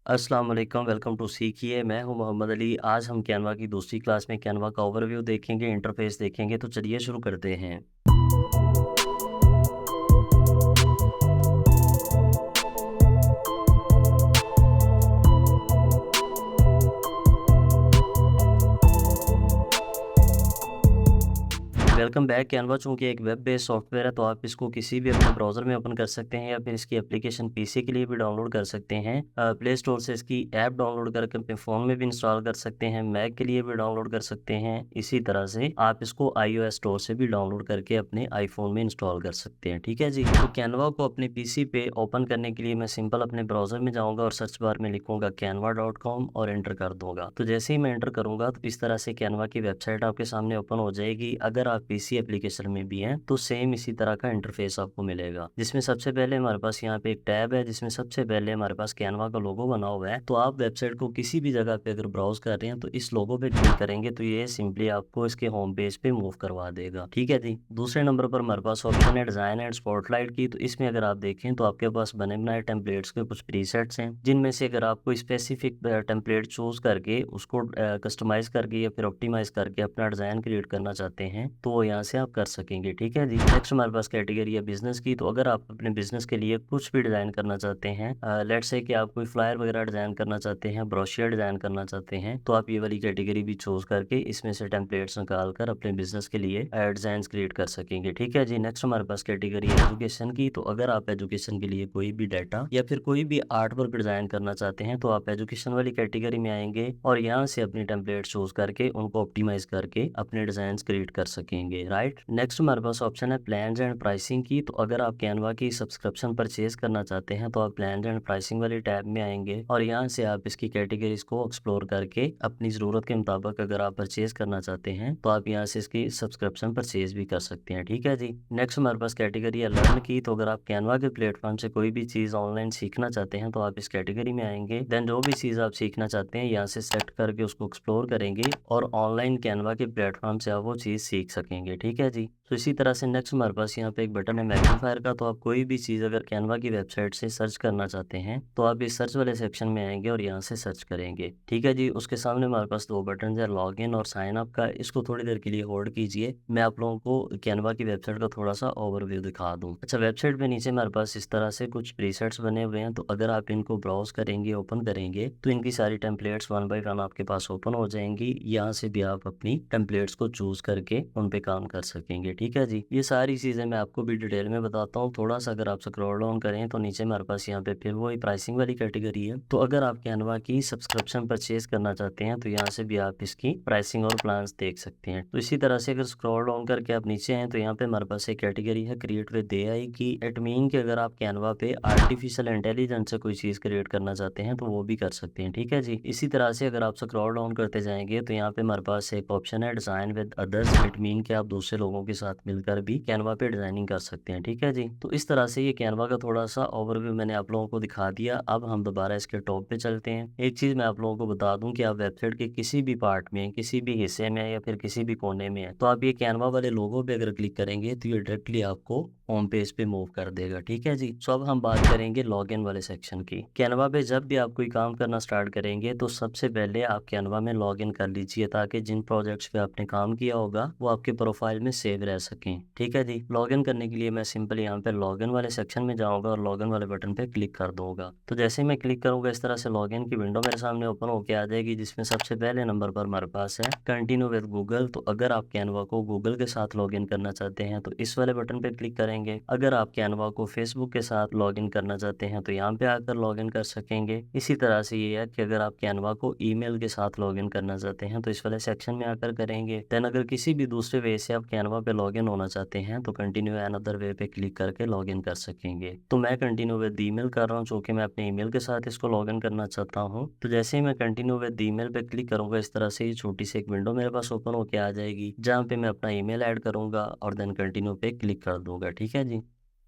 अस्सलाम वालेकुम, welcome to सीखिए। मैं हूं मोहम्मद अली। आज हम कैनवा की दूसरी क्लास में कैनवा का ओवरव्यू देखेंगे, इंटरफेस देखेंगे। तो चलिए शुरू करते हैं। Welcome back. कैनवा चूँकि एक वेब बेस्ड सॉफ्टवेयर है, तो आप इसको किसी भी अपने ब्राउज़र में ओपन कर सकते हैं या फिर इसकी एप्लीकेशन पीसी के लिए भी डाउनलोड कर सकते हैं। प्ले स्टोर से इसकी ऐप डाउनलोड करके अपने फ़ोन में भी इंस्टॉल कर सकते हैं, मैक के लिए भी डाउनलोड कर सकते हैं। इसी तरह से आप इसको आईओएस स्टोर से भी डाउनलोड करके अपने आईफ़ोन में इंस्टॉल कर सकते हैं। ठीक है जी। तो कैनवा को अपने पीसी पे ओपन करने के लिए मैं सिंपल अपने ब्राउज़र में जाऊँगा और सर्च बार में लिखूँगा canva.com और एंटर कर दूँगा। तो जैसे ही मैं एंटर करूँगा तो इस तरह से कैनवा की वेबसाइट आपके सामने ओपन हो जाएगी। अगर आप पीसी एप्लीकेशन में भी हैं तो सेम इसी तरह का इंटरफेस आपको मिलेगा, जिसमें सबसे पहले हमारे पास यहाँ पे एक टैब है जिसमें सबसे पहले हमारे पास कैनवा का लोगो बना हुआ है। तो आप वेबसाइट को किसी भी जगह पे अगर ब्राउज कर रहे हैं तो इस लोगो पे क्लिक करेंगे तो ये सिंपली आपको इसके होम पेज पे मूव करवा देगा। ठीक है जी। दूसरे नंबर पर हमारे पास ऑप्शन है डिजाइन एंड स्पॉटलाइट की। तो इसमें अगर आप देखें तो आपके पास बने बनाए टेम्पलेट्स के कुछ प्रीसेट्स हैं, जिनमें से अगर आपको स्पेसिफिक टेम्पलेट चूज करके उसको कस्टमाइज करके या फिर ऑप्टिमाइज करके अपना डिजाइन क्रिएट करना चाहते हैं तो वो यहाँ से आप कर सकेंगे। ठीक है जी। नेक्स्ट हमारे पास कैटेगरी है बिजनेस की। तो अगर आप अपने बिजनेस के लिए कुछ भी डिजाइन करना चाहते हैं, लेट्स से कि आप कोई फ्लायर वगैरह डिजाइन करना चाहते हैं, ब्रोशियर डिजाइन करना चाहते हैं, तो आप ये वाली कैटेगरी भी चूज करके इसमें से टेम्पलेट्स निकाल कर अपने बिजनेस के लिए डिजाइन क्रिएट कर सकेंगे। ठीक है जी। नेक्स्ट हमारे पास कैटेगरी है एजुकेशन की। तो अगर आप एजुकेशन के लिए कोई भी डाटा या फिर कोई भी आर्ट वर्क डिजाइन करना चाहते हैं तो आप एजुकेशन वाली कैटेगरी में आएंगे और यहाँ से अपनी टेम्पलेट चूज करके उनको ऑप्टिमाइज करके अपने डिजाइन क्रिएट कर सकेंगे। राइट। नेक्स्ट हमारे पास ऑप्शन है प्लान्स एंड प्राइसिंग की। तो अगर आप कैनवा की सब्सक्रिप्शन परचेज करना चाहते हैं तो आप प्लान्स एंड प्राइसिंग वाली टैब में आएंगे और यहाँ से आप इसकी कैटेगरीज को एक्सप्लोर करके अपनी ज़रूरत के मुताबिक अगर आप परचेज करना चाहते हैं तो आप यहाँ से इसकी सब्सक्रिप्शन परचेज भी कर सकते हैं। ठीक है जी। नेक्स्ट हमारे पास कैटेगरी है लर्न की। तो अगर आप कैनवा के प्लेटफॉर्म से कोई भी चीज़ ऑनलाइन सीखना चाहते हैं तो आप इस कैटेगरी में आएंगे। देन जो भी चीज़ आप सीखना चाहते हैं यहाँ से सेलेक्ट करके उसको एक्सप्लोर करेंगे और ऑनलाइन कैनवा के प्लेटफॉर्म से आप वो चीज़ सीख सकेंगे। ठीक है जी। तो इसी तरह से नेक्स्ट हमारे पास यहाँ पे एक बटन है मैग्नीफायर का। तो आप कोई भी चीज़ अगर कैनवा की वेबसाइट से सर्च करना चाहते हैं तो आप इस सर्च वाले सेक्शन में आएंगे और यहाँ से सर्च करेंगे। ठीक है जी। उसके सामने हमारे पास दो बटन है, लॉग इन और साइन अप का। इसको थोड़ी देर के लिए होल्ड कीजिए, मैं आप लोगों को कैनवा की वेबसाइट का थोड़ा सा ओवरव्यू दिखा दूँ। अच्छा, वेबसाइट पे नीचे हमारे पास इस तरह से कुछ प्रीसेट्स बने हुए हैं। तो अगर आप इनको ब्राउज करेंगे, ओपन करेंगे तो इनकी सारी टेम्पलेट्स वन बाय वन आपके पास ओपन हो जाएंगी। यहाँ से भी आप अपनी टेम्पलेट्स को चूज करके उन पे काम कर सकेंगे। ठीक है जी। ये सारी चीज़ें मैं आपको भी डिटेल में बताता हूँ। थोड़ा सा अगर आप स्क्रॉल डाउन करें तो नीचे हमारे पास यहाँ पे फिर वही प्राइसिंग वाली कैटेगरी है। तो अगर आप कैनवा की सब्सक्रिप्शन परचेज करना चाहते हैं तो यहाँ से भी आप इसकी प्राइसिंग और प्लान्स देख सकते हैं। तो इसी तरह से अगर स्क्रॉल डाउन करके आप नीचे हैं तो यहाँ पे हमारे पास एक कैटेगरी है क्रिएट विद एआई की। इट मीन कि अगर आप कैनवा पे आर्टिफिशियल इंटेलिजेंस से कोई चीज़ क्रिएट करना चाहते हैं तो वो भी कर सकते हैं। ठीक है जी। इसी तरह से अगर आप स्क्रॉल डाउन करते जाएंगे तो यहाँ पे हमारे पास एक ऑप्शन है design with others. It mean कि आप दूसरे लोगों के साथ मिलकर भी कैनवा पे डिजाइनिंग कर सकते हैं। ठीक है जी। तो इस तरह से ये कैनवा का थोड़ा सा ओवरव्यू मैंने आप लोगों को दिखा दिया। अब हम दोबारा इसके टॉप पे चलते हैं। एक चीज़ मैं आप लोगों को बता दूं कि आप वेबसाइट के किसी भी पार्ट में, किसी भी हिस्से में या फिर किसी भी कोने में है तो आप ये कैनवा वाले लोगो पे अगर क्लिक करेंगे तो ये डायरेक्टली आपको होम पेज पे मूव कर देगा। ठीक है जी। सो अब हम बात करेंगे लॉगिन वाले सेक्शन की। कैनवा पे जब भी आप कोई काम करना स्टार्ट करेंगे तो सबसे पहले आप कैनवा में लॉगिन कर लीजिए ताकि जिन प्रोजेक्ट्स पे आपने काम किया होगा वो आपके प्रोफाइल में सेव रह सकें। ठीक है जी। लॉगिन करने के लिए मैं सिंपल यहाँ पे लॉगिन वाले सेक्शन में जाऊँगा और लॉगिन वाले बटन पे क्लिक कर दूंगा। तो जैसे ही मैं क्लिक करूँगा इस तरह से लॉगिन की विंडो मेरे सामने ओपन होकर आ जाएगी, जिसमें सबसे पहले नंबर पर हमारे पास है कंटिन्यू विद गूगल। तो अगर आप कैनवा को गूगल के साथ लॉगिन करना चाहते हैं तो इस वाले बटन पे क्लिक करेंगे। अगर आप कैनवा को फेसबुक के साथ लॉगिन करना चाहते हैं तो यहाँ पे आकर लॉगिन कर सकेंगे। इसी तरह से ये है कि अगर आप कैनवा को ईमेल के साथ लॉगिन करना चाहते हैं तो इस वाले सेक्शन में आकर करेंगे। देन अगर किसी भी दूसरे वे से आप कैनवा पे लॉगिन होना चाहते हैं तो कंटिन्यू अनदर वे पे क्लिक करके लॉगिन कर सकेंगे। तो मैं कंटिन्यू विद ईमेल कर रहा हूँ क्योंकि मैं अपने ईमेल के साथ इसको लॉगिन करना चाहता हूँ। तो जैसे ही मैं कंटिन्यू विद ईमेल पे क्लिक करूंगा इस तरह से ये छोटी सी एक विंडो मेरे पास ओपन होकर आ जाएगी, जहाँ पे मैं अपना ईमेल ऐड करूंगा और देन कंटिन्यू पे क्लिक कर दूंगा। ठीक है जी।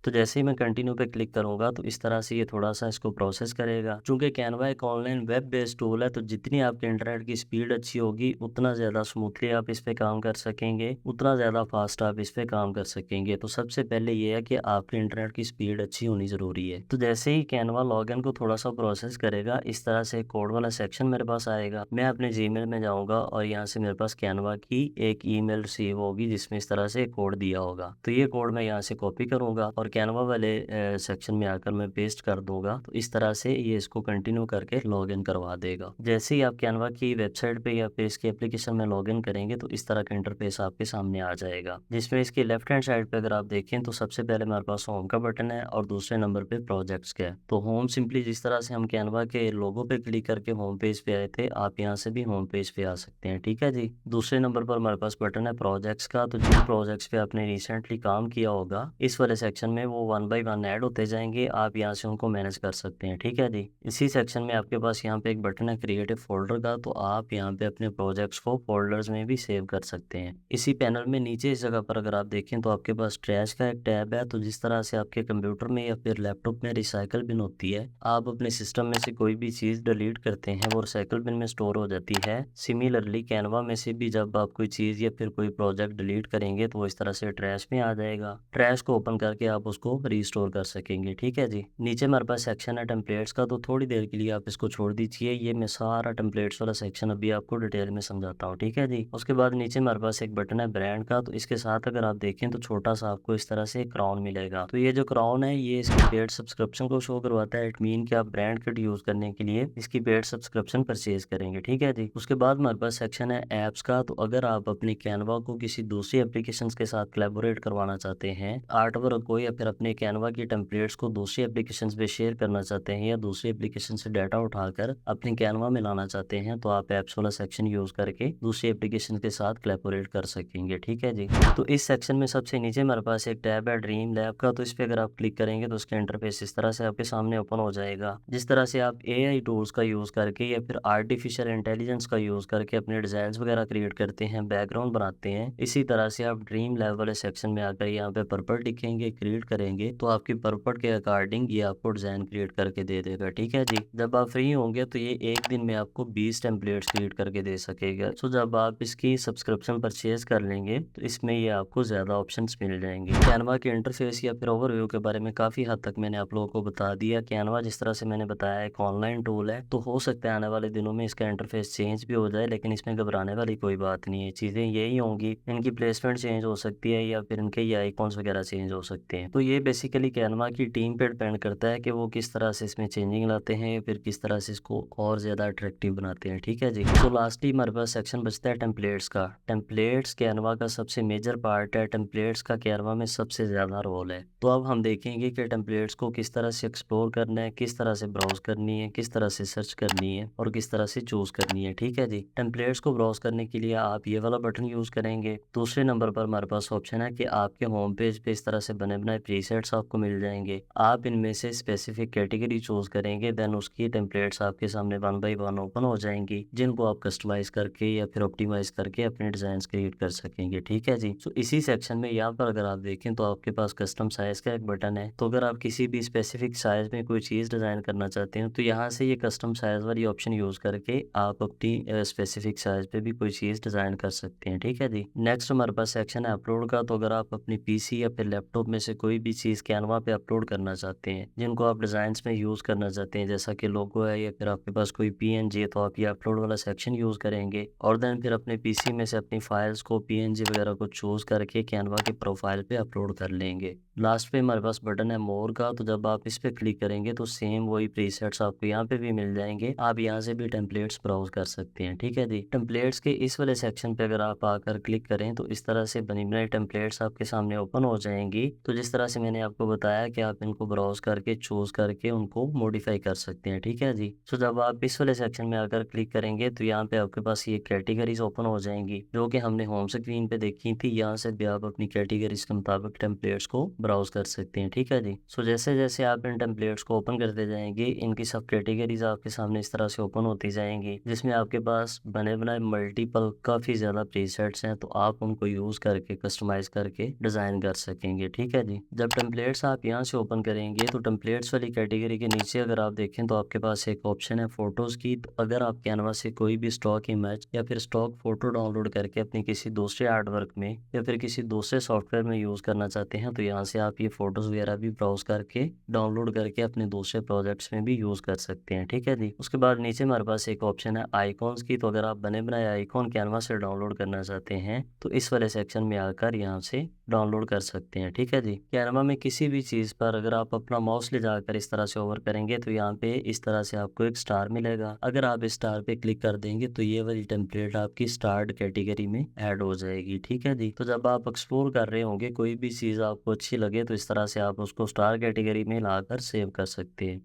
तो जैसे ही मैं कंटिन्यू पे क्लिक करूंगा तो इस तरह से ये थोड़ा सा इसको प्रोसेस करेगा। चूंकि कैनवा एक ऑनलाइन वेब बेस्ड टूल है, तो जितनी आपके इंटरनेट की स्पीड अच्छी होगी उतना ज़्यादा स्मूथली आप इस पे काम कर सकेंगे, उतना ज़्यादा फास्ट आप इस पे काम कर सकेंगे। तो सबसे पहले ये है कि आपके इंटरनेट की स्पीड अच्छी होनी ज़रूरी है। तो जैसे ही कैनवा लॉगिन को थोड़ा सा प्रोसेस करेगा, इस तरह से कोड वाला सेक्शन मेरे पास आएगा। मैं अपने जीमेल में जाऊँगा और यहाँ से मेरे पास कैनवा की एक ईमेल रिसीव होगी जिसमें इस तरह से कोड दिया होगा। तो ये कोड मैं यहाँ से कॉपी करूँगा और कैनवा वाले सेक्शन में आकर मैं पेस्ट कर दूंगा। तो इस तरह से ये इसको कंटिन्यू करके लॉगिन करवा देगा। जैसे ही आप कैनवा की वेबसाइट पे या फिर इसके एप्लीकेशन में लॉगिन करेंगे तो इस तरह का इंटरफेस आपके सामने आ जाएगा, जिसमें इसकी लेफ्ट हैंड साइड पे अगर आप देखें तो सबसे पहले हमारे पास होम का बटन है और दूसरे नंबर पे प्रोजेक्ट्स का है। तो होम सिंपली जिस तरह से हम कैनवा के लोगो पे क्लिक करके होम पेज पे आए थे, आप यहाँ से भी होम पेज पे आ सकते हैं। ठीक है जी। दूसरे नंबर पर हमारे पास बटन है प्रोजेक्ट्स का। तो जिन प्रोजेक्ट्स पे आपने रिसेंटली काम किया होगा, इस वाले सेक्शन में वो 1 बाय 1 ऐड होते जाएंगे, आप यहाँ से उनको मैनेज कर सकते हैं। ठीक है जी। इसी सेक्शन में आपके पास यहाँ पे एक बटन है क्रिएटिव फोल्डर का, तो आप यहाँ पे अपने प्रोजेक्ट्स को फोल्डर्स में भी सेव कर सकते हैं। इसी पैनल में नीचे इस जगह पर अगर आप देखें तो आपके पास ट्रैश का एक टैब है। तो जिस तरह से आपके कंप्यूटर में या फिर लैपटॉप में रिसाइकल बिन होती है, आप अपने सिस्टम में से कोई भी चीज़ डिलीट करते हैं वो रिसाइकल बिन में स्टोर हो जाती है। सिमिलरली कैनवा में से भी जब आप कोई चीज़ या फिर कोई प्रोजेक्ट डिलीट करेंगे तो वो इस तरह से ट्रैश में आ जाएगा। ट्रैश को ओपन करके आप उसको रीस्टोर कर सकेंगे। ठीक है जी। नीचे हमारे पास सेक्शन है टेम्पलेट्स का, तो थोड़ी देर के लिए आप इसको छोड़ दीजिए। ये मैं सारा टेम्पलेट्स वाला सेक्शन अभी आपको डिटेल में समझाता हूँ। ठीक है जी। उसके बाद नीचे हमारे पास एक बटन है ब्रांड का, तो इसके साथ अगर आप देखें तो छोटा सा आपको इस तरह से क्राउन मिलेगा। तो ये जो क्राउन है ये इसकी पेड सब्सक्रिप्शन को शो करवाता है। इट मीन कि आप ब्रांड किट यूज करने के लिए इसकी पेड सब्सक्रिप्शन परचेज करेंगे। ठीक है जी। उसके बाद हमारे पास सेक्शन है ऐप्स का। तो अगर आप अपनी कैनवा को किसी दूसरी एप्लीकेशन के साथ कोलैबोरेट करवाना चाहते हैं, आर्ट वर्क को या फिर अपने कैनवा की टेम्पलेट्स को दूसरी एप्लीकेशन पे शेयर करना चाहते हैं या दूसरी एप्लीकेशन से डाटा उठाकर अपनी कैनवा में लाना चाहते हैं, तो आप ऐप्स वाला सेक्शन यूज करके दूसरी एप्लीकेशन के साथ कोलैबोरेट कर सकेंगे। ठीक है जी। तो इस सेक्शन में सबसे नीचे हमारे पास एक टैब है ड्रीम लैब का। तो इस पे अगर आप क्लिक करेंगे तो उसका इंटरफेस इस तरह से आपके सामने ओपन हो जाएगा। जिस तरह से आप एआई टूल्स का यूज करके या फिर आर्टिफिशियल इंटेलिजेंस का यूज करके अपने डिजाइन वगैरह क्रिएट करते हैं, बैकग्राउंड बनाते हैं, इसी तरह से आप ड्रीम लैब वाले सेक्शन में आकर यहाँ पे पर्पट लिखेंगे, क्रिएट करेंगे, तो आपकी पर्पट के अकॉर्डिंग ये आपको डिजाइन क्रिएट करके दे देगा। ठीक है जी। जब आप फ्री होंगे तो ये एक दिन में आपको 20 टेम्पलेट्स क्रिएट करके दे सकेगा। सो जब आप इसकी सब्सक्रिप्शन परचेज कर लेंगे तो इसमें ये आपको ज्यादा ऑप्शंस मिल जाएंगे। कैनवा के इंटरफेस या फिर ओवरव्यू के बारे में काफी हद तक मैंने आप लोगों को बता दिया। कैनवा जिस तरह से मैंने बताया एक ऑनलाइन टूल है, तो हो सकता है आने वाले दिनों में इसका इंटरफेस चेंज भी हो जाए, लेकिन इसमें घबराने वाली कोई बात नहीं है। चीजें यही होंगी, इनकी प्लेसमेंट चेंज हो सकती है या फिर इनके ये आइकॉन्स वगैरह चेंज हो सकते हैं। तो ये बेसिकली कैनवा की टीम पे डिपेंड करता है कि वो किस तरह से इसमें चेंजिंग लाते हैं या फिर किस तरह से इसको और ज्यादा अट्रैक्टिव बनाते हैं। ठीक है जी। तो लास्टली हमारे पास सेक्शन बचता है टेम्पलेट्स का। टेम्पलेट्स कैनवा का सबसे मेजर पार्ट है। टेम्पलेट्स का कैनवा में सबसे ज्यादा रोल है। तो अब हम देखेंगे कि टेम्पलेट्स को किस तरह से एक्सप्लोर करना है, किस तरह से ब्राउज करनी है, किस तरह से सर्च करनी है और किस तरह से चूज करनी है। ठीक है जी। टेम्पलेट्स को ब्राउज करने के लिए आप ये वाला बटन यूज करेंगे। दूसरे नंबर पर हमारे पास ऑप्शन है कि आपके होम पेज पे इस तरह से बने बनाए प्रीसेट्स आपको मिल जाएंगे। आप इनमें से स्पेसिफिक कैटेगरी चूज करेंगे, देन उसकी टेम्पलेट्स आपके सामने 1 बाय 1 ओपन हो जाएंगी, जिनको आप कस्टमाइज करके या फिर ऑप्टिमाइज करके अपने डिजाइन क्रिएट कर सकेंगे। ठीक है जी। तो इसी सेक्शन में यहाँ पर अगर आप देखें तो आपके पास कस्टम साइज का एक बटन है। तो अगर आप किसी भी स्पेसिफिक साइज में कोई चीज डिजाइन करना चाहते हैं तो यहाँ से ये कस्टम साइज वाली ऑप्शन यूज करके आप अपनी स्पेसिफिक साइज पे भी कोई चीज डिजाइन कर सकते हैं। ठीक है जी। नेक्स्ट हमारे पास सेक्शन है अपलोड का। तो अगर आप अपनी पीसी या फिर लैपटॉप में से कोई भी चीज कैनवा पे अपलोड करना चाहते हैं, जिनको आप डिजाइन में यूज करना चाहते हैं, जैसा कि लोगो है या फिर आपके पास कोई पीएनजी है, तो आप ये अपलोड वाला सेक्शन यूज करेंगे और देन फिर अपने पीसी में से अपनी फाइल्स को पीएनजी वगैरह को चूज करके कैनवा के प्रोफाइल पे अपलोड कर लेंगे। लास्ट पे हमारे पास बटन है मोर का। तो जब आप इस पे क्लिक करेंगे तो सेम वही प्रीसेट्स आपको यहाँ पे भी मिल जाएंगे। आप यहाँ से भी टेम्पलेट्स ब्राउज कर सकते हैं। ठीक है जी। टेम्पलेट्स के इस वाले सेक्शन पे अगर आप आकर क्लिक करें तो इस तरह से बनी बनाई टेम्पलेट्स आपके सामने ओपन हो जाएंगी। तो जिस तरह से मैंने आपको बताया कि आप इनको ब्राउज करके चूज करके उनको मॉडिफाई कर सकते हैं। ठीक है जी। तो जब आप इस वाले सेक्शन में आकर क्लिक करेंगे तो यहाँ पे आपके पास ये कैटेगरीज ओपन हो जाएंगी जो कि हमने होम स्क्रीन पे देखी थी। यहाँ से भी आप अपनी कैटेगरीज के मुताबिक टेम्पलेट्स को ब्राउज कर सकते हैं। ठीक है जी। सो जैसे जैसे आप इन टेम्पलेट्स को ओपन करते जाएंगे, इनकी सब कैटेगरीज आपके सामने इस तरह से ओपन होती जाएंगी, जिसमें आपके पास बने बनाए मल्टीपल काफी ज्यादा प्रीसेट्स हैं। तो आप उनको यूज करके कस्टमाइज करके डिजाइन कर सकेंगे। ठीक है जी। जब टेम्पलेट्स आप यहाँ से ओपन करेंगे तो टेम्पलेट्स वाली कैटेगरी के नीचे अगर आप देखें तो आपके पास एक ऑप्शन है फ़ोटोज़ की। तो अगर आप कैनवा से कोई भी स्टॉक इमेज या फिर स्टॉक फ़ोटो डाउनलोड करके अपनी किसी दूसरे आर्ट वर्क में या फिर किसी दूसरे सॉफ्टवेयर में यूज़ करना चाहते हैं तो यहाँ से आप ये फ़ोटोज़ वगैरह भी ब्राउज़ करके डाउनलोड करके अपने दूसरे प्रोजेक्ट्स में भी यूज़ कर सकते हैं। ठीक है जी। उसके बाद नीचे हमारे पास एक ऑप्शन है आइकॉन्स की। तो अगर आप बने बनाए आइकॉन कैनवा से डाउनलोड करना चाहते हैं तो इस वाले सेक्शन में आकर यहाँ से डाउनलोड कर सकते हैं। ठीक है जी। कैनवा में किसी भी चीज़ पर अगर आप अपना माउस ले जाकर इस तरह से ओवर करेंगे तो यहाँ पे इस तरह से आपको एक स्टार मिलेगा। अगर आप इस स्टार पे क्लिक कर देंगे तो ये वाली टेम्पलेट आपकी स्टार्ड कैटेगरी में ऐड हो जाएगी। ठीक है जी। तो जब आप एक्सप्लोर कर रहे होंगे कोई भी चीज़ आपको अच्छी लगे तो इस तरह से आप उसको स्टार कैटेगरी में लाकर सेव कर सकते हैं।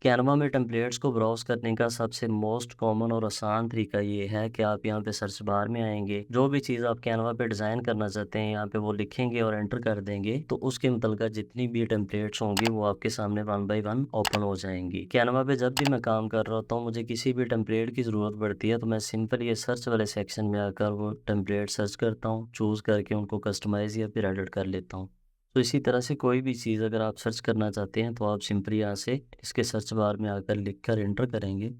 कैनवा में टेम्पलेट्स को ब्राउज़ करने का सबसे मोस्ट कॉमन और आसान तरीका ये है कि आप यहाँ पे सर्च बार में आएंगे, जो भी चीज़ आप कैनवा पे डिज़ाइन करना चाहते हैं यहाँ पे वो लिखेंगे और एंटर कर देंगे तो उसके मुतल्लिका जितनी भी टेम्पलेट्स होंगी वो आपके सामने 1 बाय 1 ओपन हो जाएंगी। कैनवा पे जब भी मैं काम कर रहा होता हूँ मुझे किसी भी टेम्पलेट की ज़रूरत पड़ती है तो मैं सिंपल ये सर्च वाले सेक्शन में आकर वो टेम्पलेट सर्च करता हूँ, चूज़ करके उनको कस्टमाइज़ या फिर एडिट कर लेता हूँ। तो इसी तरह से कोई भी चीज़ अगर आप सर्च करना चाहते हैं तो आप सिंपली यहाँ से इसके सर्च बार में आकर लिखकर एंटर करेंगे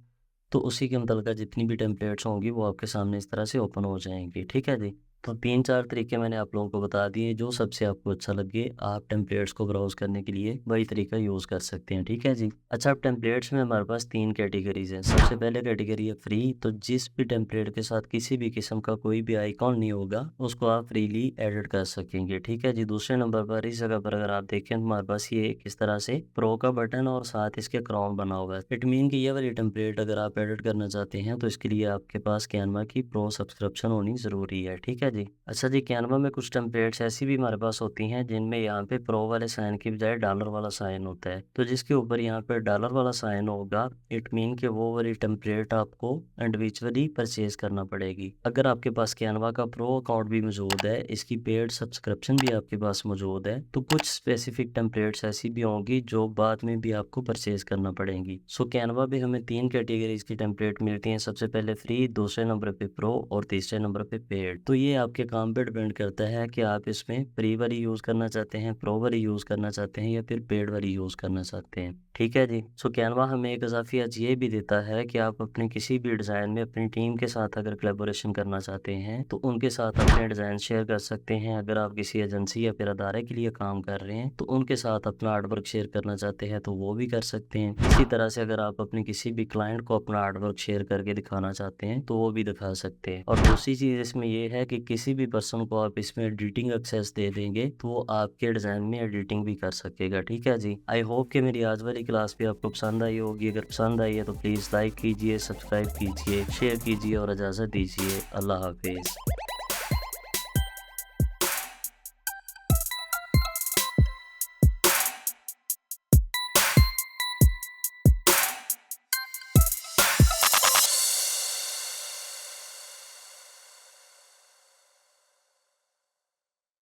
तो उसी के मुतल्लिका जितनी भी टेम्पलेट्स होंगी वो आपके सामने इस तरह से ओपन हो जाएंगी। ठीक है जी। तो 3-4 तरीके मैंने आप लोगों को बता दिए, जो सबसे आपको अच्छा लगे आप टेम्पलेट्स को ब्राउज़ करने के लिए वही तरीका यूज़ कर सकते हैं। ठीक है जी। अच्छा, अब टेम्पलेट्स में हमारे पास 3 कैटेगरीज़ हैं। सबसे पहले कैटेगरी है फ्री। तो जिस भी टेम्पलेट के साथ किसी भी किस्म का कोई भी आइकॉन नहीं होगा उसको आप फ्रीली एडिट कर सकेंगे। ठीक है जी। दूसरे नंबर पर इस जगह पर अगर आप देखें तो हमारे पास ये किस तरह से प्रो का बटन और साथ इसके क्राउन बना हुआ है। इट मीन कि ये वाली टेम्पलेट अगर आप एडिट करना चाहते हैं तो इसके लिए आपके पास कैनवा की प्रो सब्सक्रिप्शन होनी ज़रूरी है। ठीक है जी। अच्छा जी, कैनवा में कुछ टेम्पलेट्स ऐसी भी हमारे पास होती हैं जिनमें यहाँ पे प्रो वाले साइन की बजाय डॉलर वाला साइन होता है। तो जिसके ऊपर यहाँ पे डॉलर वाला साइन होगा इट मीन कि वो वाली टेम्पलेट आपको इंडिविजुअली परचेज करना पड़ेगी। अगर आपके पास कैनवा का प्रो अकाउंट भी मौजूद है, इसकी पेड सब्सक्रिप्शन भी आपके पास मौजूद है, तो कुछ स्पेसिफिक टेम्पलेट्स ऐसी भी होंगी जो बाद में भी आपको परचेज करना पड़ेंगी। सो कैनवा पे हमें 3 कैटेगरीज की टेम्पलेट मिलती हैं। सबसे पहले फ्री, दूसरे नंबर पे प्रो और तीसरे नंबर पे पेड। तो ये आपके काम पे डिपेंड करता है कि आप इसमें फ्री वाली यूज़ करना चाहते हैं, प्रो वाली यूज़ करना चाहते हैं या फिर पेड वाली यूज़ करना चाहते हैं। ठीक है जी। सो कैनवा हमें एक इजाफी आज ये भी देता है कि आप अपने किसी भी डिज़ाइन में अपनी टीम के साथ अगर कोलैबोरेशन करना चाहते हैं तो उनके साथ अपने डिज़ाइन शेयर कर सकते हैं। अगर आप किसी एजेंसी या फिर अदारे के लिए काम कर रहे हैं तो उनके साथ अपना आर्ट वर्क शेयर करना चाहते हैं तो वो भी कर सकते हैं। इसी तरह से अगर आप अपने किसी भी क्लाइंट को अपना आर्ट वर्क शेयर करके दिखाना चाहते हैं तो वो भी दिखा सकते हैं। और दूसरी चीज़ इसमें ये है कि किसी भी पर्सन को आप इसमें एडिटिंग एक्सेस दे देंगे तो वो आपके डिज़ाइन में एडिटिंग भी कर सकेगा। ठीक है जी। आई होप कि मेरी आज वाली क्लास भी आपको पसंद आई होगी। अगर पसंद आई है तो प्लीज़ लाइक कीजिए, सब्सक्राइब कीजिए, शेयर कीजिए और इजाज़त दीजिए। अल्लाह हाफिज़।